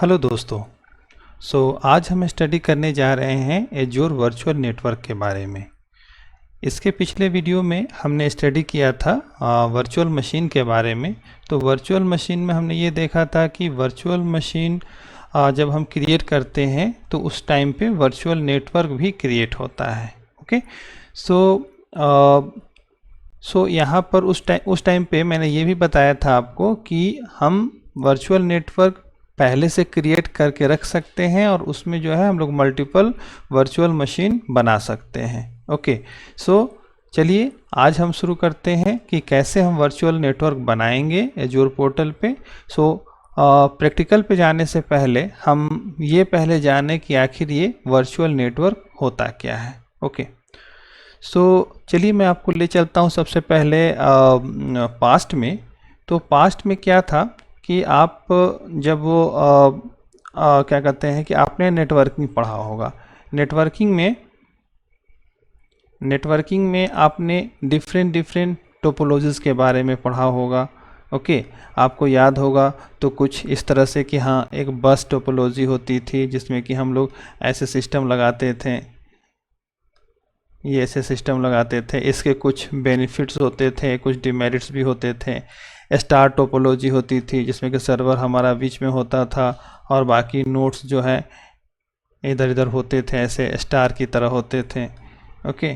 Hello दोस्तों। आज हम स्टडी करने जा रहे हैं एज्योर वर्चुअल नेटवर्क के बारे में। इसके पिछले वीडियो में हमने स्टडी किया था वर्चुअल मशीन के बारे में। तो वर्चुअल मशीन में हमने ये देखा था कि वर्चुअल मशीन जब हम क्रिएट करते हैं तो उस टाइम पे वर्चुअल नेटवर्क भी क्रिएट होता है। ओके, सो यहाँ पर उस टाइम पे मैंने ये भी बताया था आपको कि हम वर्चुअल नेटवर्क पहले से क्रिएट करके रख सकते हैं और उसमें जो है हम लोग मल्टीपल वर्चुअल मशीन बना सकते हैं। ओके, सो चलिए आज हम शुरू करते हैं कि कैसे हम वर्चुअल नेटवर्क बनाएंगे एज्योर पोर्टल पे। प्रैक्टिकल पे जाने से पहले हम ये पहले जाने कि आखिर ये वर्चुअल नेटवर्क होता क्या है। ओके, चलिए मैं आपको ले चलता हूँ सबसे पहले पास्ट में। तो पास्ट में क्या था कि आप जब वो क्या कहते हैं कि आपने नेटवर्किंग पढ़ा होगा। नेटवर्किंग में आपने डिफरेंट टोपोलॉजीज़ के बारे में पढ़ा होगा। ओके, आपको याद होगा तो कुछ इस तरह से कि हाँ, एक बस टोपोलॉजी होती थी जिसमें कि हम लोग ऐसे सिस्टम लगाते थे, ये ऐसे सिस्टम लगाते थे। इसके कुछ बेनिफिट्स होते थे, कुछ डिमेरिट्स भी होते थे। स्टार टोपोलॉजी होती थी जिसमें कि सर्वर हमारा बीच में होता था और बाकी नोड्स जो है इधर इधर होते थे, ऐसे स्टार की तरह होते थे। ओके,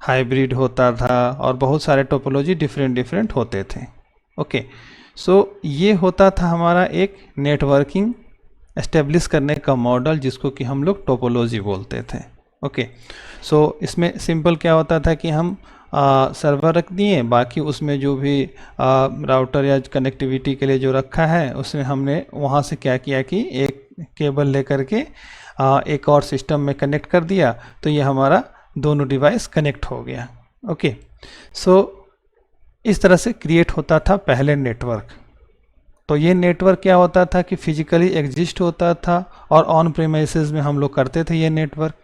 हाइब्रिड होता था और बहुत सारे टोपोलॉजी डिफरेंट होते थे। ओके, ये होता था हमारा एक नेटवर्किंग एस्टेब्लिश करने का मॉडल जिसको कि हम लोग टोपोलॉजी बोलते थे। ओके, इसमें सिंपल क्या होता था कि हम सर्वर रख दिए, बाकी उसमें जो भी राउटर या कनेक्टिविटी के लिए जो रखा है उसमें हमने वहाँ से क्या किया कि एक केबल लेकर के एक और सिस्टम में कनेक्ट कर दिया, तो ये हमारा दोनों डिवाइस कनेक्ट हो गया। ओके, इस तरह से क्रिएट होता था पहले नेटवर्क। तो ये नेटवर्क क्या होता था कि फिजिकली एग्जिस्ट होता था और ऑन प्रीमाइसेस में हम लोग करते थे ये नेटवर्क।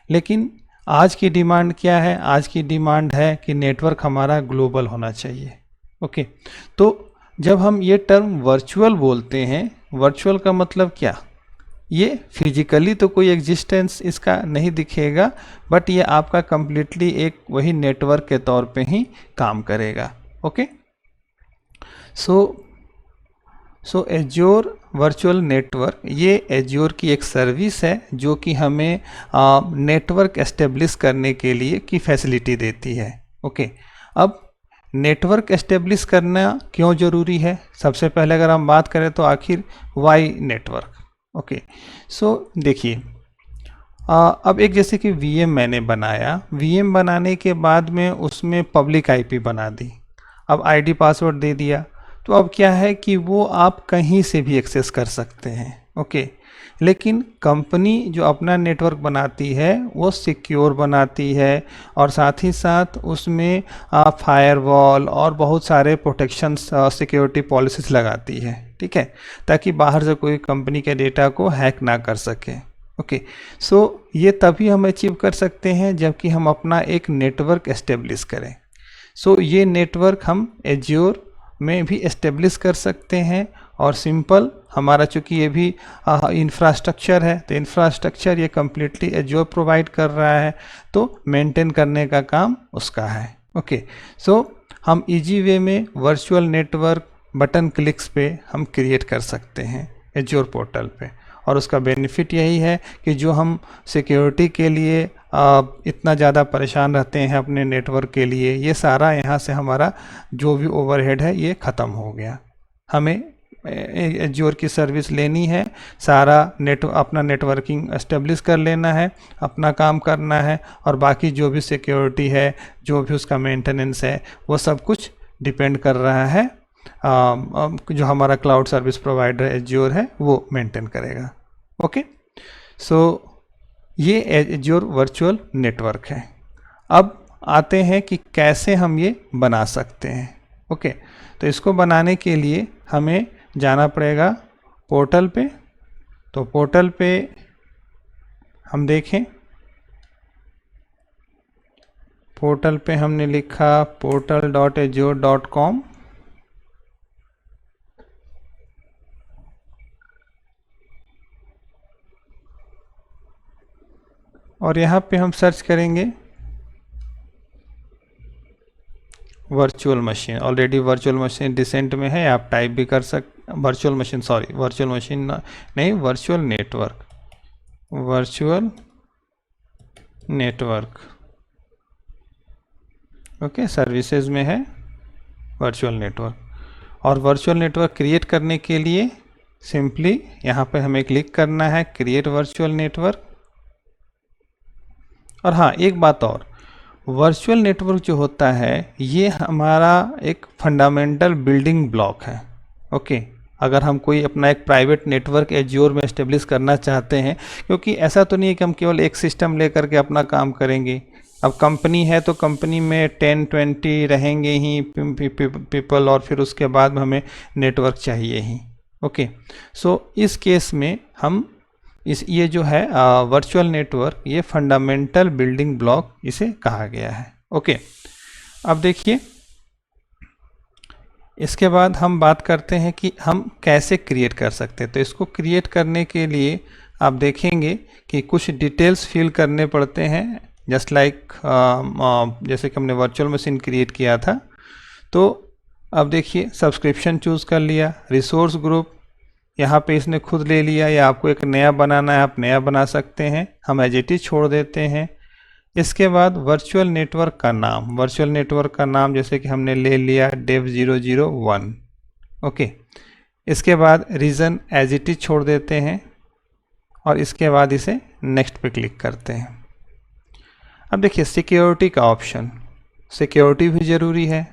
लेकिन आज की डिमांड क्या है? आज की डिमांड है कि नेटवर्क हमारा ग्लोबल होना चाहिए। ओके, तो जब हम ये टर्म वर्चुअल बोलते हैं, वर्चुअल का मतलब क्या? ये फिजिकली तो कोई एग्जिस्टेंस इसका नहीं दिखेगा, बट ये आपका कंप्लीटली एक वही नेटवर्क के तौर पे ही काम करेगा। ओके, सो एज्योर वर्चुअल नेटवर्क ये एज्योर की एक सर्विस है जो कि हमें नेटवर्क एस्टेब्लिश करने के लिए की फैसिलिटी देती है। ओके, अब नेटवर्क एस्टेब्लिश करना क्यों ज़रूरी है? सबसे पहले अगर हम बात करें तो आखिर वाई नेटवर्क। ओके, देखिए अब एक जैसे कि वीएम मैंने बनाया, वीएम बनाने के बाद में उसमें पब्लिक आईपी बना दी, अब आईडी पासवर्ड दे दिया, तो अब क्या है कि वो आप कहीं से भी एक्सेस कर सकते हैं। ओके, लेकिन कंपनी जो अपना नेटवर्क बनाती है वो सिक्योर बनाती है और साथ ही साथ उसमें फायरवॉल और बहुत सारे प्रोटेक्शन सिक्योरिटी पॉलिसीज लगाती है, ठीक है, ताकि बाहर से कोई कंपनी के डेटा को हैक ना कर सके। ओके, ये तभी हम अचीव कर सकते हैं जबकि हम अपना एक नेटवर्क एस्टेब्लिश करें। ये नेटवर्क हम एज्योर में भी एस्टेब्लिश कर सकते हैं और सिंपल हमारा चूँकि ये भी इंफ्रास्ट्रक्चर है, तो इंफ्रास्ट्रक्चर ये कम्प्लीटली एज्योर प्रोवाइड कर रहा है, तो मेंटेन करने का काम उसका है। ओके, हम इजी वे में वर्चुअल नेटवर्क बटन क्लिक्स पे हम क्रिएट कर सकते हैं एज्योर पोर्टल पे, और उसका बेनिफिट यही है कि जो हम सिक्योरिटी के लिए इतना ज़्यादा परेशान रहते हैं अपने नेटवर्क के लिए, ये सारा यहाँ से हमारा जो भी ओवरहेड है ये ख़त्म हो गया। हमें एज्योर की सर्विस लेनी है, सारा अपना नेटवर्किंग एस्टेब्लिश कर लेना है, अपना काम करना है, और बाकी जो भी सिक्योरिटी है, जो भी उसका मेंटेनेंस है, वो सब कुछ डिपेंड कर रहा है जो हमारा क्लाउड सर्विस प्रोवाइडर एज्योर है वो मेंटेन करेगा। ओके, ये एज्योर वर्चुअल नेटवर्क है। अब आते हैं कि कैसे हम ये बना सकते हैं। ओके, तो इसको बनाने के लिए हमें जाना पड़ेगा पोर्टल पे। तो पोर्टल पे हम देखें, पोर्टल पे हमने लिखा portal.azure.com। और यहाँ पे हम सर्च करेंगे virtual machine. Already virtual machine recent में है, आप टाइप भी कर सकते, virtual machine, sorry virtual machine नहीं, virtual network, virtual network, okay, services में है वर्चुअल नेटवर्क। और वर्चुअल नेटवर्क क्रिएट करने के लिए सिंपली यहाँ पे हमें क्लिक करना है क्रिएट वर्चुअल नेटवर्क। और हाँ, एक बात और, वर्चुअल नेटवर्क जो होता है ये हमारा एक फंडामेंटल बिल्डिंग ब्लॉक है, ओके। अगर हम कोई अपना एक प्राइवेट नेटवर्क एज्योर में एस्टेब्लिश करना चाहते हैं, क्योंकि ऐसा तो नहीं है कि हम केवल एक सिस्टम लेकर के अपना काम करेंगे। अब कंपनी है तो कंपनी में 10-20 रहेंगे ही पीपल, और फिर उसके बाद में हमें नेटवर्क चाहिए ही, ओके। सो इस केस में हम ये जो है वर्चुअल नेटवर्क, ये फंडामेंटल बिल्डिंग ब्लॉक इसे कहा गया है, ओके। अब देखिए, इसके बाद हम बात करते हैं कि हम कैसे क्रिएट कर सकते हैं। तो इसको क्रिएट करने के लिए आप देखेंगे कि कुछ डिटेल्स फिल करने पड़ते हैं, जस्ट लाइक जैसे कि हमने वर्चुअल मशीन क्रिएट किया था। तो अब देखिए, सब्सक्रिप्शन चूज़ कर लिया, रिसोर्स ग्रुप यहाँ पे इसने खुद ले लिया, या आपको एक नया बनाना है आप नया बना सकते हैं, हम एज इट इज छोड़ देते हैं। इसके बाद वर्चुअल नेटवर्क का नाम, वर्चुअल नेटवर्क का नाम जैसे कि हमने ले लिया dev001, ओके। इसके बाद रीजन एज इट इज छोड़ देते हैं, और इसके बाद इसे नेक्स्ट पे क्लिक करते हैं। अब देखिए, सिक्योरिटी का ऑप्शन, सिक्योरिटी भी ज़रूरी है।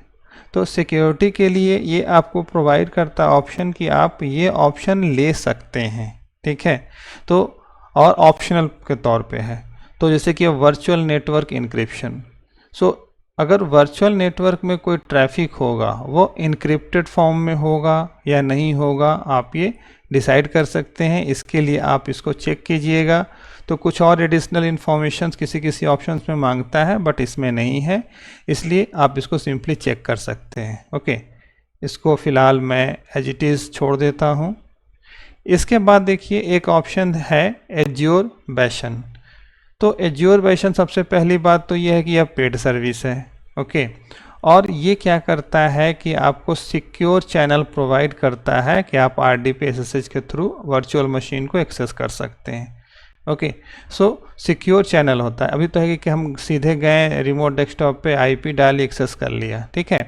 तो सिक्योरिटी के लिए ये आपको प्रोवाइड करता ऑप्शन कि आप ये ऑप्शन ले सकते हैं, ठीक है। तो और ऑप्शनल के तौर पे है। तो जैसे कि वर्चुअल नेटवर्क इनक्रिप्शन, सो अगर वर्चुअल नेटवर्क में कोई ट्रैफिक होगा वो इनक्रिप्टेड फॉर्म में होगा या नहीं होगा, आप ये डिसाइड कर सकते हैं। इसके लिए आप इसको चेक कीजिएगा। तो कुछ और एडिशनल इन्फॉर्मेशन किसी ऑप्शंस में मांगता है, बट इसमें नहीं है, इसलिए आप इसको सिंपली चेक कर सकते हैं, ओके। इसको फ़िलहाल मैं एज इट इज़ छोड़ देता हूँ। इसके बाद देखिए, एक ऑप्शन है एज्योर बेशन। तो एज्योर बेशन सबसे पहली बात तो ये है कि यह पेड सर्विस है, ओके। और ये क्या करता है कि आपको सिक्योर चैनल प्रोवाइड करता है कि आप RDP SSH के थ्रू वर्चुअल मशीन को एक्सेस कर सकते हैं, ओके। सो सिक्योर चैनल होता है। अभी तो है कि हम सीधे गए रिमोट डेस्कटॉप पे IP डाल एक्सेस कर लिया, ठीक है।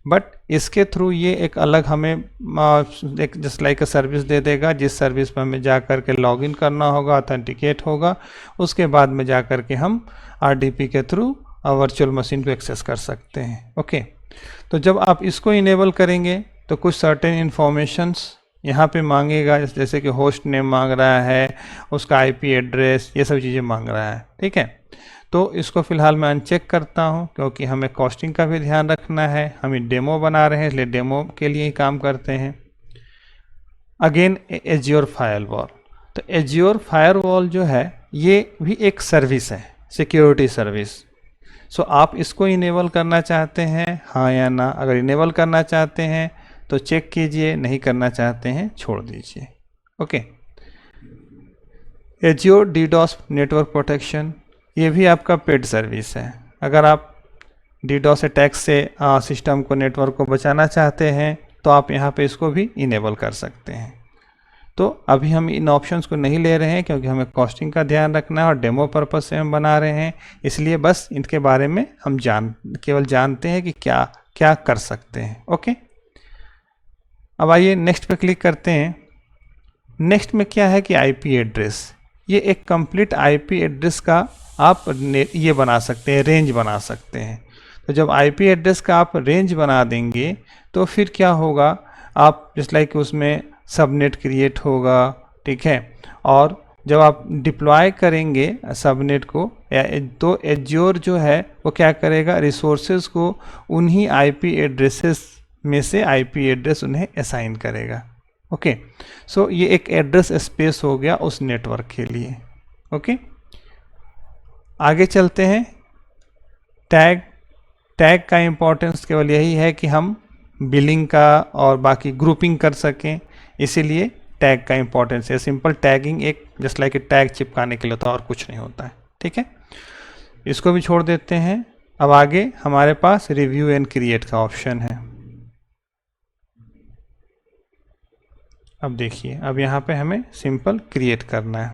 बट इसके थ्रू ये एक अलग हमें एक जस्ट लाइक सर्विस दे देगा, जिस सर्विस पर हमें जा कर के लॉगिन करना होगा, ऑथेंटिकेट होगा, उसके बाद में जा कर के हम RDP के थ्रू वर्चुअल मशीन को एक्सेस कर सकते हैं, ओके। तो जब आप इसको इनेबल करेंगे तो कुछ सर्टेन इन्फॉर्मेशंस यहाँ पे मांगेगा, जैसे कि होस्ट नेम मांग रहा है, उसका IP एड्रेस, ये सब चीज़ें मांग रहा है, ठीक है। तो इसको फ़िलहाल मैं अनचेक करता हूँ, क्योंकि हमें कॉस्टिंग का भी ध्यान रखना है, हम डेमो बना रहे हैं, इसलिए डेमो के लिए ही काम करते हैं। Again azure firewall. तो एज्योर फायरवॉल जो है ये भी एक सर्विस है, सिक्योरिटी सर्विस। सो आप इसको इनेबल करना चाहते हैं, हाँ या ना। अगर इनेबल करना चाहते हैं तो चेक कीजिए, नहीं करना चाहते हैं छोड़ दीजिए, okay. Azure DDoS network protection, ये भी आपका पेड सर्विस है। अगर आप DDoS अटैक से सिस्टम को, नेटवर्क को बचाना चाहते हैं तो आप यहाँ पे इसको भी इनेबल कर सकते हैं। तो अभी हम इन ऑप्शंस को नहीं ले रहे हैं, क्योंकि हमें कॉस्टिंग का ध्यान रखना है और डेमो पर्पस से हम बना रहे हैं, इसलिए बस इनके बारे में हम केवल जानते हैं कि क्या क्या कर सकते हैं, ओके। अब आइए नेक्स्ट पे क्लिक करते हैं। नेक्स्ट में क्या है कि IP एड्रेस, ये एक कंप्लीट IP एड्रेस का आप ये बना सकते हैं, रेंज बना सकते हैं। तो जब IP एड्रेस का आप रेंज बना देंगे तो फिर क्या होगा, आप जस्ट लाइक उसमें सबनेट क्रिएट होगा, ठीक है। और जब आप डिप्लॉय करेंगे सबनेट को, तो एज्योर जो है वो क्या करेगा, रिसोर्सेज को उन्हीं IP एड्रेसेस में से IP एड्रेस उन्हें असाइन करेगा, ओके। सो ये एक एड्रेस स्पेस हो गया उस नेटवर्क के लिए, ओके। आगे चलते हैं। टैग का इम्पोर्टेंस केवल यही है कि हम बिलिंग का और बाकी ग्रुपिंग कर सकें, इसीलिए टैग का इम्पोर्टेंस है। सिंपल टैगिंग एक जस्ट लाइक टैग चिपकाने के लिए होता है और कुछ नहीं होता है, ठीक है। इसको भी छोड़ देते हैं। अब आगे हमारे पास रिव्यू एंड क्रिएट का ऑप्शन है। अब देखिए, अब यहाँ पे हमें सिंपल क्रिएट करना है।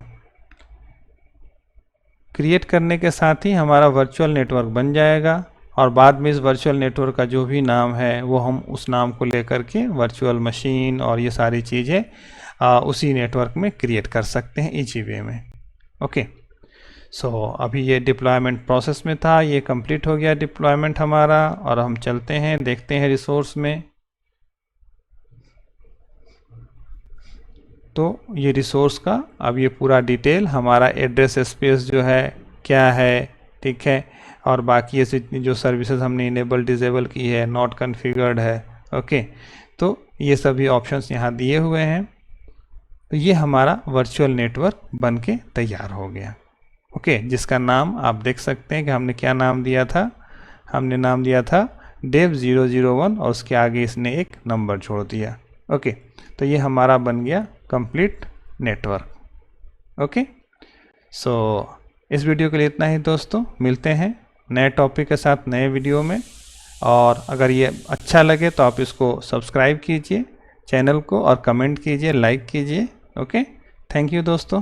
क्रिएट करने के साथ ही हमारा वर्चुअल नेटवर्क बन जाएगा और बाद में इस वर्चुअल नेटवर्क का जो भी नाम है वो हम उस नाम को लेकर के वर्चुअल मशीन और ये सारी चीज़ें उसी नेटवर्क में क्रिएट कर सकते हैं इजी वे में। ओके, सो अभी ये डिप्लॉयमेंट प्रोसेस में था, ये कंप्लीट हो गया डिप्लॉयमेंट हमारा, और हम चलते हैं देखते हैं रिसोर्स में। तो ये रिसोर्स का अब ये पूरा डिटेल हमारा एड्रेस स्पेस जो है क्या है, ठीक है, और बाकी ऐसी जो सर्विसेज हमने इनेबल डिसेबल की है, नॉट कॉन्फ़िगर्ड है। ओके, तो ये सभी ऑप्शंस यहाँ दिए हुए हैं। तो ये हमारा वर्चुअल नेटवर्क बन के तैयार हो गया। ओके, जिसका नाम आप देख सकते हैं कि हमने क्या नाम दिया था, हमने नाम दिया था dev001 और उसके आगे इसने एक नंबर छोड़ दिया। ओके, तो ये हमारा बन गया कंप्लीट नेटवर्क। ओके, सो इस वीडियो के लिए इतना ही दोस्तों, मिलते हैं नए टॉपिक के साथ नए वीडियो में। और अगर ये अच्छा लगे तो आप इसको सब्सक्राइब कीजिए चैनल को और कमेंट कीजिए, लाइक कीजिए। ओके, थैंक यू दोस्तों।